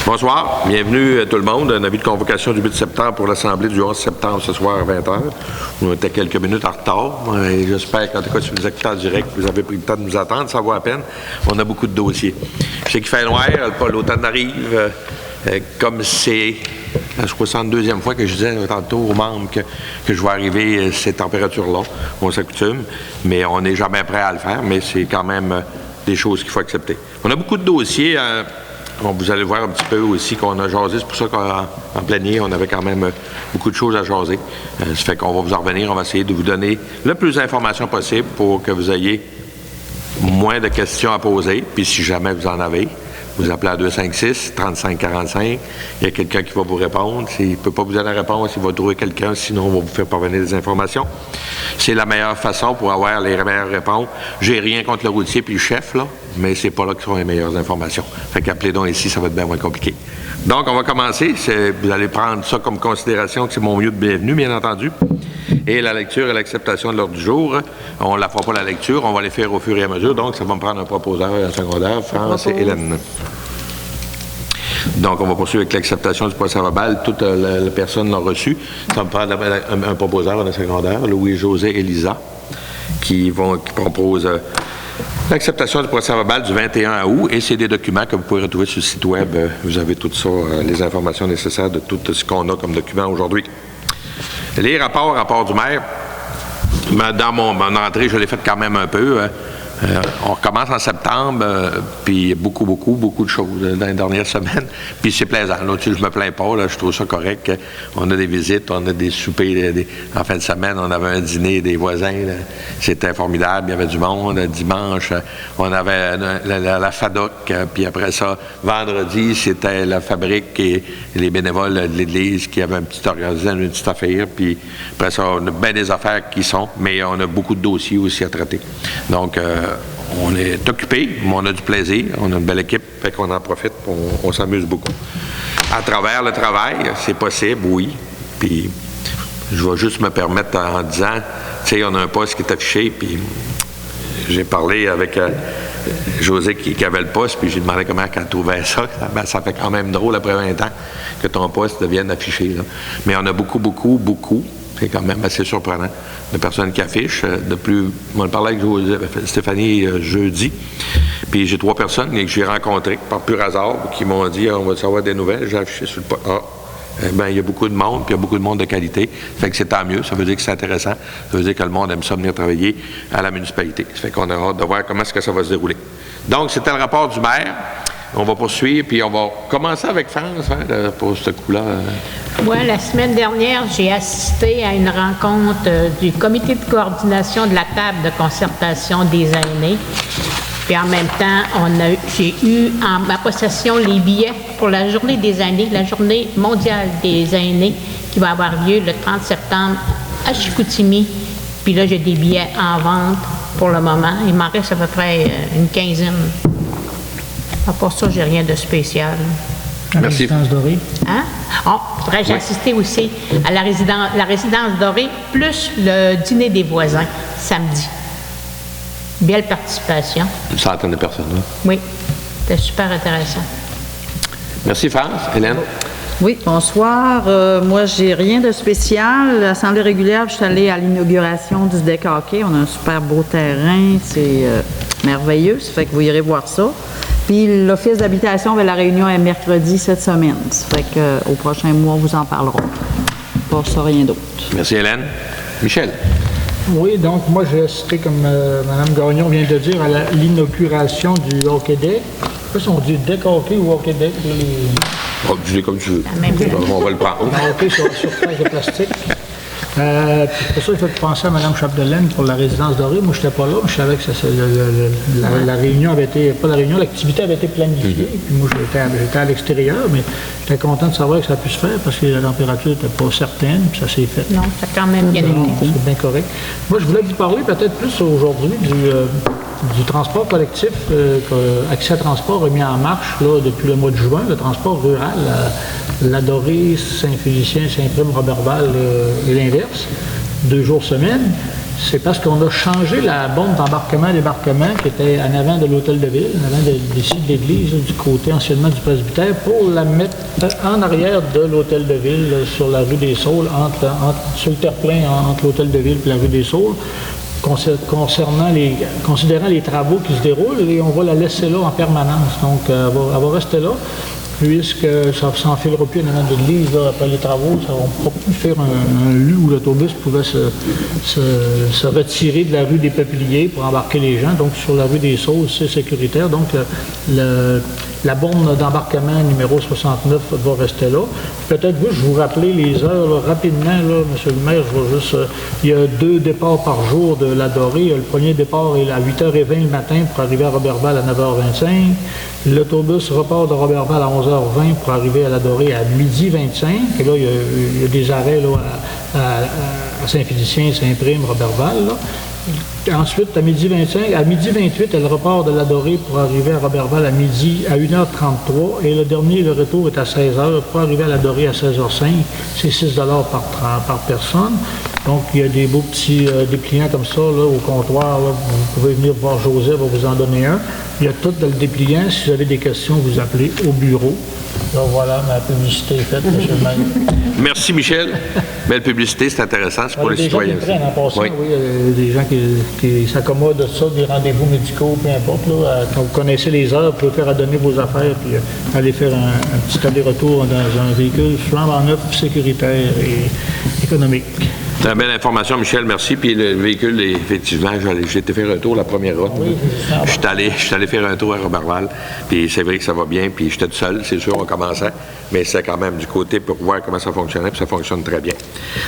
Bonsoir, bienvenue à tout le monde. Un avis de convocation du 8 septembre pour l'Assemblée du 11 septembre ce soir à 20h. On était quelques minutes en retard et j'espère qu'en tout cas, si vous êtes en direct, vous avez pris le temps de nous attendre, ça vaut la peine. On a beaucoup de dossiers. Je sais qu'il fait noir, l'automne arrive. Comme c'est la 62e fois que je disais tantôt aux membres que je vais arriver ces températures-là, on s'accoutume, mais on n'est jamais prêt à le faire, mais c'est quand même des choses qu'il faut accepter. On a beaucoup de dossiers. Vous allez voir un petit peu aussi qu'on a jasé. C'est pour ça qu'en plénier, on avait quand même beaucoup de choses à jaser. Ça fait qu'on va vous en revenir. On va essayer de vous donner le plus d'informations possible pour que vous ayez moins de questions à poser. Puis si jamais vous en avez, vous appelez à 256-3545. Il y a quelqu'un qui va vous répondre. S'il ne peut pas vous donner la réponse, il va trouver quelqu'un. Sinon, on va vous faire parvenir des informations. C'est la meilleure façon pour avoir les meilleures réponses. J'ai rien contre le routier puis le chef, là, mais c'est pas là que sont les meilleures informations. Fait qu'appelez donc ici, ça va être bien moins compliqué. Donc, on va commencer. Vous allez prendre ça comme considération que c'est mon mieux de bienvenue, bien entendu. Et la lecture et l'acceptation de l'ordre du jour, on ne la fera pas la lecture, on va les faire au fur et à mesure. Donc, ça va me prendre un proposeur et un secondaire, France et Hélène. Donc, on va poursuivre avec l'acceptation du procès-verbal. Toutes les personnes l'ont reçu. Ça va me prendre un proposeur et un secondaire, Louis-José et Lisa, qui proposent l'acceptation du procès-verbal du 21 août. Et c'est des documents que vous pouvez retrouver sur le site Web. Vous avez tout ça, les informations nécessaires de tout ce qu'on a comme document aujourd'hui. Les rapports du maire, dans mon entrée, je l'ai fait quand même un peu. On recommence en septembre, puis beaucoup de choses dans les dernières semaines. Puis c'est plaisant. Là, je me plains pas, là, je trouve ça correct. On a des visites, on a des soupers. En fin de semaine, on avait un dîner des voisins. C'était formidable, il y avait du monde. Dimanche, on avait la FADOC. Puis après ça, vendredi, c'était la fabrique et les bénévoles de l'Église qui avaient une petite affaire. Puis après ça, on a bien des affaires qui sont, mais on a beaucoup de dossiers aussi à traiter. Donc, on est occupé, mais on a du plaisir, on a une belle équipe, fait qu'on en profite, on s'amuse beaucoup. À travers le travail, c'est possible, oui. Puis, je vais juste me permettre en disant, tu sais, on a un poste qui est affiché, puis j'ai parlé avec José qui avait le poste, puis j'ai demandé comment elle trouvait ça. Ben, ça fait quand même drôle après 20 ans que ton poste devienne affiché. Là. Mais on a beaucoup. C'est quand même assez surprenant de personnes qui affichent. On parlait avec Stéphanie jeudi, puis j'ai 3 personnes que j'ai rencontrées par pur hasard qui m'ont dit on va savoir des nouvelles. J'ai affiché sur le poste. Il y a beaucoup de monde, puis il y a beaucoup de monde de qualité. Fait que c'est tant mieux. Ça veut dire que c'est intéressant. Ça veut dire que le monde aime ça venir travailler à la municipalité. Ça fait qu'on a hâte de voir comment est-ce que ça va se dérouler. Donc, c'était le rapport du maire. On va poursuivre, puis on va commencer avec France pour ce coup-là. Moi, la semaine dernière, j'ai assisté à une rencontre du comité de coordination de la table de concertation des aînés. Puis en même temps, j'ai eu en ma possession les billets pour la journée des aînés, la journée mondiale des aînés, qui va avoir lieu le 30 septembre à Chicoutimi. Puis là, j'ai des billets en vente pour le moment. Il m'en reste à peu près une quinzaine. À part ça, j'ai rien de spécial. La Merci. résidence dorée. Hein? J'ai assisté aussi à la résidence dorée, plus le dîner des voisins, samedi. Belle participation. Une centaine de personnes. Hein? Oui, c'était super intéressant. Merci, France. Hélène? Oui, bonsoir. Moi, j'ai rien de spécial. L'Assemblée régulière, je suis allée à l'inauguration du deck hockey. On a un super beau terrain. C'est merveilleux. Ça fait que vous irez voir ça. Puis l'Office d'habitation avait la réunion est mercredi cette semaine. Ça fait qu'au prochain mois, on vous en parlera. Pour ça, rien d'autre. Merci, Hélène. Michel? Oui, donc moi j'ai assisté, comme Mme Gagnon vient de dire, à l'inauguration du hockey deck. Je sais pas si on dit deck hockey ou hockey deck. Tu dis comme tu veux. La même chose. On va le prendre. Le hockey sur surface de plastique. Puis pour ça, il faut penser à Mme Chapdelaine pour la résidence dorée. Moi, je n'étais pas là. Je savais que la réunion avait été... Pas la réunion, l'activité avait été planifiée. Puis moi, j'étais à l'extérieur, mais j'étais content de savoir que ça a pu se faire parce que la température n'était pas certaine, puis ça s'est fait. Non, ça a quand même bien été. C'est bien correct. Moi, je voulais vous parler peut-être plus aujourd'hui du transport collectif. Accès à transport a mis en marche là, depuis le mois de juin, le transport rural. La Dorée, Saint-Félicien, Saint-Prime, Roberval et l'inverse, 2 jours semaine. C'est parce qu'on a changé la borne d'embarquement-débarquement qui était en avant de l'hôtel de ville, en avant d'ici de l'église, du côté anciennement du presbytère, pour la mettre en arrière de l'hôtel de ville, sur la rue des Saules, sur le terre-plein entre l'hôtel de ville et la rue des Saules, considérant les travaux qui se déroulent, et on va la laisser là en permanence. Donc, elle va rester là, puisque ça ne s'enfilera plus en avant de l'église après les travaux. On ne pourra plus faire un lieu où l'autobus pouvait se retirer de la rue des Peupliers pour embarquer les gens. Donc, sur la rue des Saules, c'est sécuritaire. Donc, la borne d'embarquement numéro 69 va rester là. Peut-être je vous rappeler les heures là, rapidement, là, M. le maire. Je vais juste, il y a 2 départs par jour de la Dorée. Le premier départ est à 8h20 le matin pour arriver à Roberval à 9h25. L'autobus repart de Roberval à 11h20 pour arriver à la Dorée à 12h25. Et là, il y a des arrêts là, à Saint-Félicien, Saint-Prime, Roberval. Là. Ensuite, à 12h25, à 12h28, elle repart de la Dorée pour arriver à Roberval à 1h33. Et le dernier, le retour est à 16h pour arriver à la Dorée à 16h05. C'est 6 $ par personne. Donc, il y a des beaux petits dépliants comme ça là, au comptoir. Là. Vous pouvez venir voir Joseph, va vous en donner un. Il y a tout dans le dépliant. Si vous avez des questions, vous appelez au bureau. Donc voilà, ma publicité est faite, M. le maire. Merci, Michel. Belle publicité, c'est intéressant, c'est pour les citoyens. Des gens qui prennent en passant, oui, des gens qui s'accommodent de ça, des rendez-vous médicaux, peu importe. Là, quand vous connaissez les heures, vous pouvez faire à donner vos affaires, puis aller faire un petit aller-retour dans un véhicule flambant neuf, sécuritaire et économique. C'est une belle information, Michel, merci. Puis le véhicule, effectivement, j'ai été faire un tour la première route. Oui, je suis allé faire un tour à Roberval, puis c'est vrai que ça va bien, puis j'étais tout seul, c'est sûr, on commençait, mais c'est quand même du côté pour voir comment ça fonctionnait, puis ça fonctionne très bien.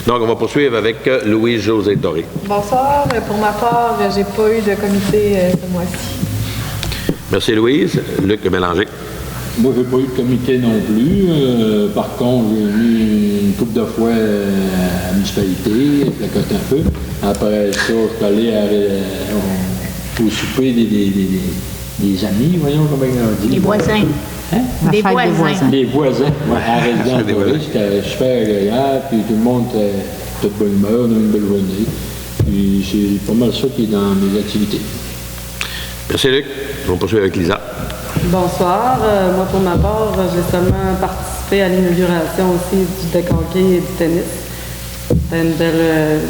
Donc, on va poursuivre avec Louise-Josée Doré. Bonsoir. Pour ma part, j'ai pas eu de comité ce mois-ci. Merci, Louise. Luc Bélanger. Moi, je n'ai pas eu de comité non plus. Par contre, j'ai mis une couple de fois à la municipalité, placote un peu. Après ça, je suis allé au souper des amis, voyons comment on dit. Les voisins. Hein? Des voisins. Les voisins, à la résidence Dorée. C'était super agréable, puis tout le monde était de bonne humeur, on a eu une belle journée. Puis c'est pas mal ça qui est dans mes activités. Merci, Luc. On va poursuivre avec Lisa. Bonsoir. Moi, pour ma part, j'ai seulement participé à l'inauguration aussi du deck hockey et du tennis. C'était une belle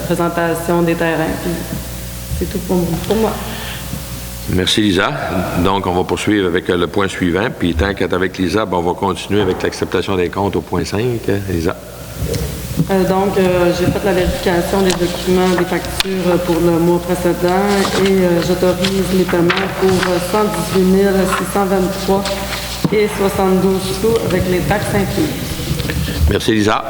présentation des terrains. Puis c'est tout pour moi. Merci, Lisa. Donc, on va poursuivre avec le point suivant. Puis, tant qu'être avec Lisa, on va continuer avec l'acceptation des comptes au point 5. Lisa. Donc, j'ai fait la vérification des documents, des factures pour le mois précédent et j'autorise les paiements pour 118 623 et 72 sous avec les taxes incluses. Merci, Lisa.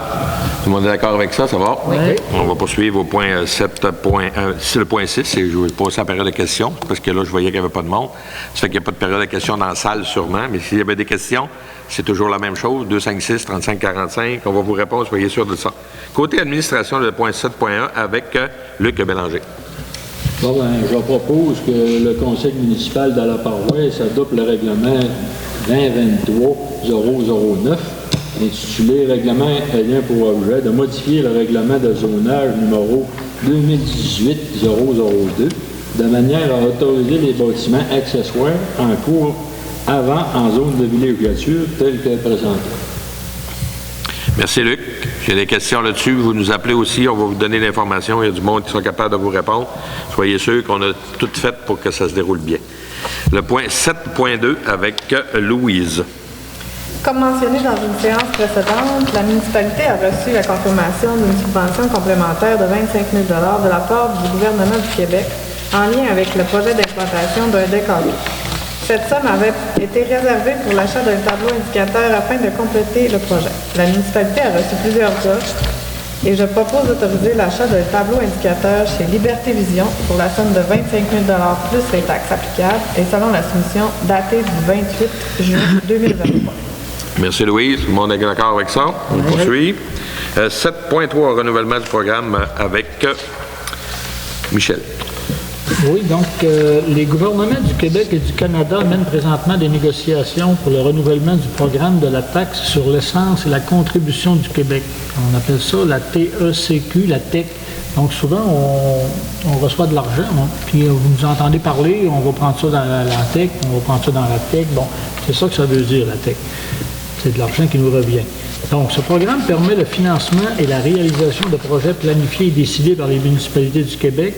Tout le monde est d'accord avec ça? Ça va? Oui. On va poursuivre au point 7.1. C'est le point 6, et je vais passer à la période de questions, parce que là, je voyais qu'il n'y avait pas de monde. Ça fait qu'il n'y a pas de période de questions dans la salle, sûrement. Mais s'il y avait des questions, c'est toujours la même chose. 256-3545. On va vous répondre, soyez sûrs de ça. Côté administration, le point 7.1 avec Luc Bélanger. Bon, je propose que le conseil municipal de la paroisse adopte le règlement 2023-009, intitulé « Règlement ayant pour objet de modifier le règlement de zonage numéro 2018-002 de manière à autoriser les bâtiments accessoires en cours avant en zone de villégiature telle que présentée. » Merci, Luc. J'ai des questions là-dessus. Vous nous appelez aussi. On va vous donner l'information. Il y a du monde qui sera capable de vous répondre. Soyez sûrs qu'on a tout fait pour que ça se déroule bien. Le point 7.2 avec Louise. Comme mentionné dans une séance précédente, la municipalité a reçu la confirmation d'une subvention complémentaire de 25 000 $ de la part du gouvernement du Québec en lien avec le projet d'exploitation d'un deck hockey. Cette somme avait été réservée pour l'achat d'un tableau indicateur afin de compléter le projet. La municipalité a reçu plusieurs offres et je propose d'autoriser l'achat d'un tableau indicateur chez Liberté Vision pour la somme de 25 000 $ plus les taxes applicables et selon la soumission datée du 28 juin 2023. Merci, Louise. Tout le monde est d'accord avec ça? On poursuit. 7.3, renouvellement du programme avec Michel. Oui, donc les gouvernements du Québec et du Canada mènent présentement des négociations pour le renouvellement du programme de la taxe sur l'essence et la contribution du Québec. On appelle ça la TECQ, la TEC. Donc souvent, on reçoit de l'argent, puis vous nous entendez parler, on va prendre ça dans la TEC, on va prendre ça dans la TEC. Bon, c'est ça que ça veut dire, la TEC. C'est de l'argent qui nous revient. Donc, ce programme permet le financement et la réalisation de projets planifiés et décidés par les municipalités du Québec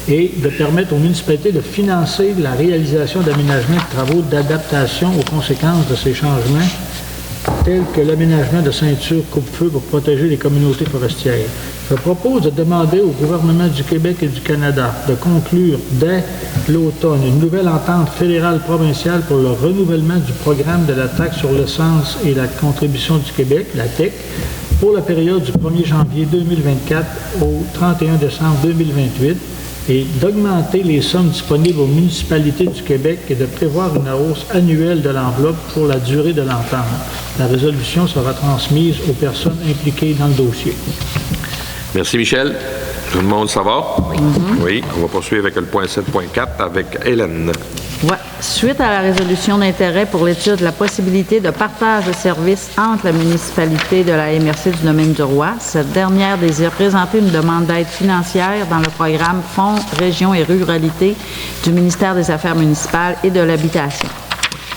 et de permettre aux municipalités de financer la réalisation d'aménagements et de travaux d'adaptation aux conséquences de ces changements, tels que l'aménagement de ceintures coupe-feu pour protéger les communautés forestières. Je propose de demander au gouvernement du Québec et du Canada de conclure dès l'automne une nouvelle entente fédérale provinciale pour le renouvellement du programme de la taxe sur l'essence et la contribution du Québec, la TEC, pour la période du 1er janvier 2024 au 31 décembre 2028 et d'augmenter les sommes disponibles aux municipalités du Québec et de prévoir une hausse annuelle de l'enveloppe pour la durée de l'entente. La résolution sera transmise aux personnes impliquées dans le dossier. Merci, Michel. Tout le monde, ça va? Oui. On va poursuivre avec le point 7.4 avec Hélène. Ouais. Suite à la résolution d'intérêt pour l'étude de la possibilité de partage de services entre la municipalité de la MRC du domaine du Roi, cette dernière désire présenter une demande d'aide financière dans le programme Fonds, Région et Ruralité du ministère des Affaires municipales et de l'Habitation.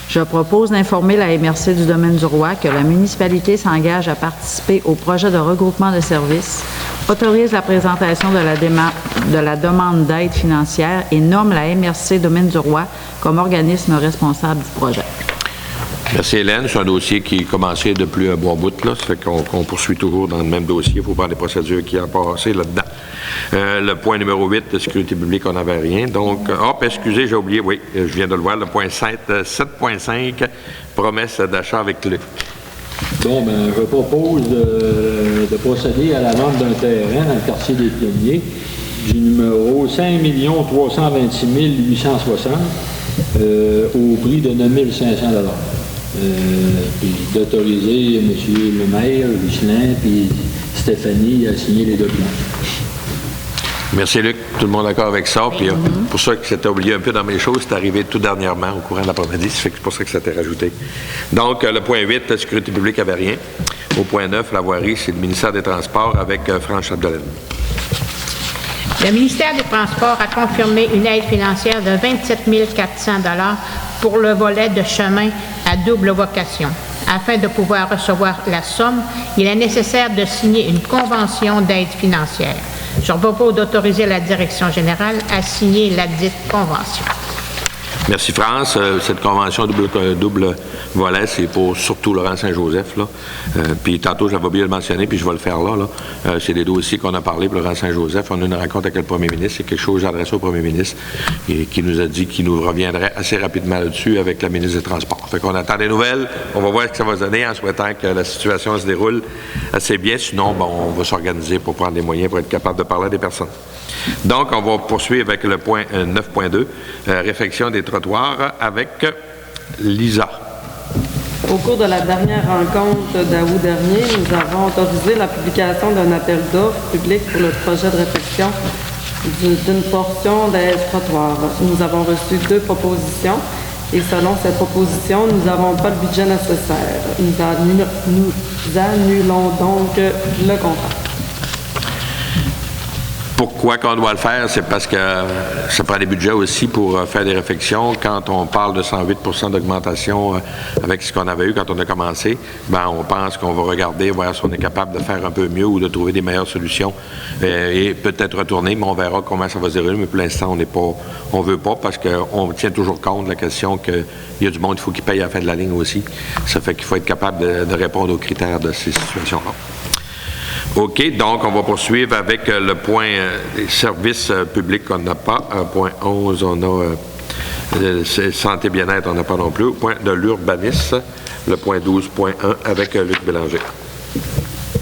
Je propose d'informer la MRC du domaine du Roi que la municipalité s'engage à participer au projet de regroupement de services, autorise la présentation de la demande d'aide financière et nomme la MRC domaine du Roi comme organisme responsable du projet. Merci, Hélène. C'est un dossier qui est commencé depuis un bon bout, là. Ça fait qu'on poursuit toujours dans le même dossier. Il faut voir les procédures qui ont passé là-dedans. Le point numéro 8, de sécurité publique, on n'avait rien. Donc, excusez, j'ai oublié, oui, je viens de le voir, le point 7.5, promesse d'achat avec Luc. Bon, je propose de procéder à la vente d'un terrain dans le quartier des Pionniers du numéro 5 326 860 au prix de 9 500 puis d'autoriser M. le maire, Lucien, puis Stéphanie à signer les documents. Merci, Luc. Tout le monde d'accord avec ça. Puis pour ça que c'était oublié un peu dans mes choses, c'est arrivé tout dernièrement au courant de l'après-midi. C'est pour ça que ça t'est rajouté. Donc, le point 8, la sécurité publique n'avait rien. Au point 9, la voirie, c'est le ministère des Transports avec France Chapdelaine. Le ministère des Transports a confirmé une aide financière de 27 400 $ pour le volet de chemin à double vocation. Afin de pouvoir recevoir la somme, il est nécessaire de signer une convention d'aide financière. Je propose d'autoriser la direction générale à signer la dite convention. Merci, France. Cette convention double volet, c'est pour surtout Laurent Saint-Joseph, là. Puis tantôt, j'avais oublié de le mentionner, puis je vais le faire là. C'est des dossiers qu'on a parlé pour Laurent Saint-Joseph. On a une rencontre avec le premier ministre. C'est quelque chose que j'ai adressé au premier ministre et qui nous a dit qu'il nous reviendrait assez rapidement là-dessus avec la ministre des Transports. Fait qu'on attend des nouvelles. On va voir ce que ça va donner en souhaitant que la situation se déroule assez bien. Sinon, on va s'organiser pour prendre des moyens pour être capable de parler à des personnes. Donc, on va poursuivre avec le point 9.2, réfection des trottoirs avec Lisa. Au cours de la dernière rencontre d'août dernier, nous avons autorisé la publication d'un appel d'offres public pour le projet de réfection d'une portion des trottoirs. Nous avons reçu 2 propositions et selon ces propositions, nous n'avons pas le budget nécessaire. Nous annulons donc le contrat. Pourquoi qu'on doit le faire? C'est parce que ça prend des budgets aussi pour faire des réfections. Quand on parle de 108 % d'augmentation avec ce qu'on avait eu quand on a commencé, on pense qu'on va regarder, voir si on est capable de faire un peu mieux ou de trouver des meilleures solutions et peut-être retourner, mais on verra comment ça va se dérouler. Mais pour l'instant, on veut pas parce qu'on tient toujours compte de la question qu'il y a du monde, il faut qu'il paye à la fin de la ligne aussi. Ça fait qu'il faut être capable de répondre aux critères de ces situations-là. OK, donc on va poursuivre avec le point des services publics qu'on n'a pas. Point 11, on a santé bien-être, on n'a pas non plus. Point de l'urbanisme, le point 12.1 avec Luc Bélanger.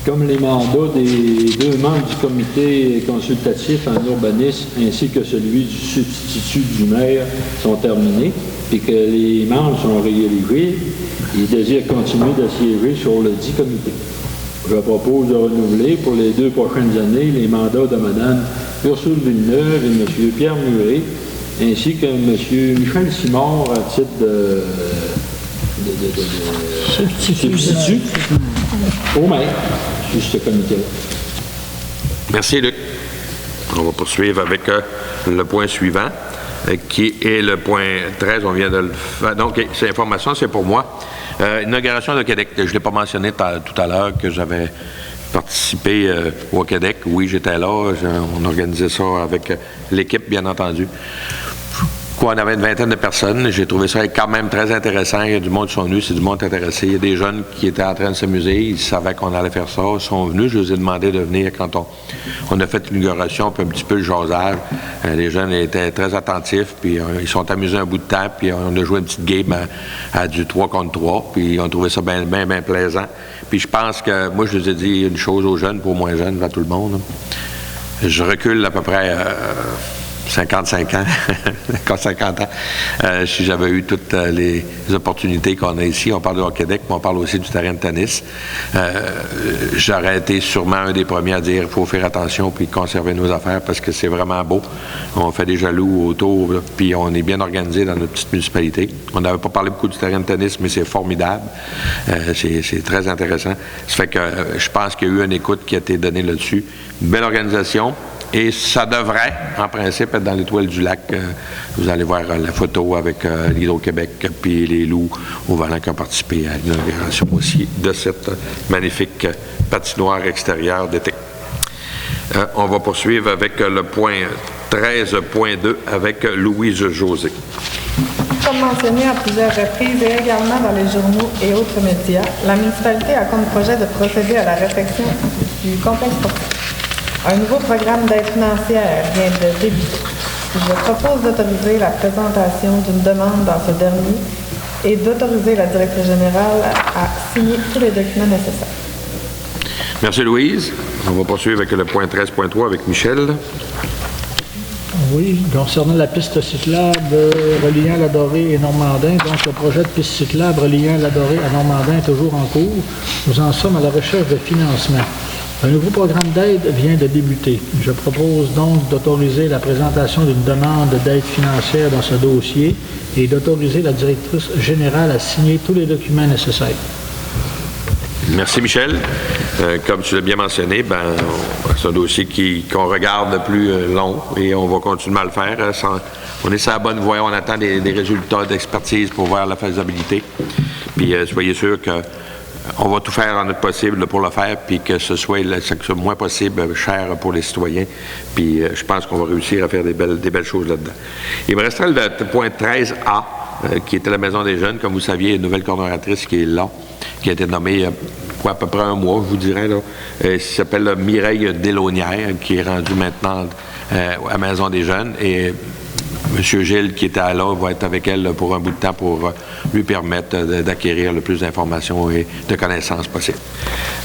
Comme les mandats des 2 membres du comité consultatif en urbanisme ainsi que celui du substitut du maire sont terminés et que les membres sont rééligibles, ils désirent continuer de siéger sur le dit comité. Je propose de renouveler pour les 2 prochaines années les mandats de Mme Ursule Villeneuve et M. Pierre Muret ainsi que M. Michel Simard à titre de substitut au maire sur ce comité-là. Merci, Luc. On va poursuivre avec le point suivant, qui est le point 13. On vient de le faire. Donc, cette information, c'est pour moi. Inauguration de Québec. Je ne l'ai pas mentionné tout à l'heure que j'avais participé au Québec. Oui, j'étais là. On organisait ça avec l'équipe, bien entendu. On avait une vingtaine de personnes. J'ai trouvé ça quand même très intéressant. Il y a du monde qui sont venus, c'est du monde intéressé. Il y a des jeunes qui étaient en train de s'amuser. Ils savaient qu'on allait faire ça. Ils sont venus. Je les ai demandé de venir quand on a fait l'inauguration, puis un petit peu le jasage. Les jeunes étaient très attentifs, puis ils sont amusés un bout de temps, puis on a joué une petite game à du 3 contre 3, puis ils ont trouvé ça bien plaisant. Puis je pense que, moi, je les ai dit une chose aux jeunes, pour moins jeunes, à tout le monde. Je recule à peu près 55 ans, 50 ans, si j'avais eu toutes les opportunités qu'on a ici. On parle du Québec, mais on parle aussi du terrain de tennis. J'aurais été sûrement un des premiers à dire qu'il faut faire attention puis conserver nos affaires parce que c'est vraiment beau. On fait des jaloux autour, là, puis on est bien organisé dans notre petite municipalité. On n'avait pas parlé beaucoup du terrain de tennis, mais c'est formidable. C'est très intéressant. Ça fait que je pense qu'il y a eu une écoute qui a été donnée là-dessus. Une belle organisation. Et ça devrait, en principe, être dans l'étoile du lac. Vous allez voir la photo avec l'Hydro-Québec puis les loups au volant qui ont participé à l'inauguration aussi de cette magnifique patinoire extérieure d'été. On va poursuivre avec le point 13.2 avec Louise José. Comme mentionné à plusieurs reprises et également dans les journaux et autres médias, la municipalité a comme projet de procéder à la réfection du complexe sportif. Un nouveau programme d'aide financière vient de débuter. Je propose d'autoriser la présentation d'une demande dans ce dernier et d'autoriser la directrice générale à signer tous les documents nécessaires. Merci, Louise. On va poursuivre avec le point 13.3 avec Michel. Oui, concernant la piste cyclable reliant la Dorée et Normandin, donc le projet de piste cyclable reliant la Dorée à Normandin est toujours en cours. Nous en sommes à la recherche de financement. Un nouveau programme d'aide vient de débuter. Je propose donc d'autoriser la présentation d'une demande d'aide financière dans ce dossier et d'autoriser la directrice générale à signer tous les documents nécessaires. Merci, Michel. Comme tu l'as bien mentionné, c'est un dossier qu'on regarde de plus long et on va continuer à le faire. On est sur la bonne voie. On attend des résultats d'expertise pour voir la faisabilité. Puis soyez sûr que on va tout faire en notre possible pour le faire, puis que ce soit le moins possible cher pour les citoyens. Puis je pense qu'on va réussir à faire des belles choses là-dedans. Il me restera le point 13A, qui était la Maison des Jeunes. Comme vous saviez, une nouvelle coordonnatrice qui est là, qui a été nommée à peu près un mois, je vous dirais. Là. Elle s'appelle Mireille Delaunière, qui est rendue maintenant à Maison des Jeunes. Et M. Gilles, qui était là, va être avec elle pour un bout de temps pour lui permettre d'acquérir le plus d'informations et de connaissances possibles.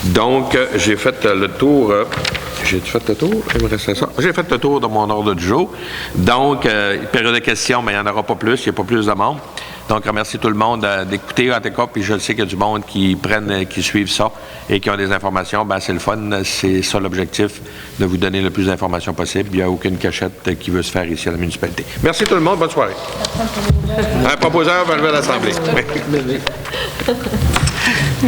Donc, j'ai fait le tour. J'ai-tu fait le tour? Il me restait ça. J'ai fait le tour de mon ordre du jour. Donc, période de questions, mais il n'y en aura pas plus. Il n'y a pas plus de monde. Donc, remercie tout le monde d'écouter, en tout cas, puis je sais qu'il y a du monde qui suivent ça et qui ont des informations. C'est le fun. C'est ça l'objectif, de vous donner le plus d'informations possible. Il n'y a aucune cachette qui veut se faire ici à la municipalité. Merci tout le monde. Bonne soirée. Un proposeur va lever à l'Assemblée.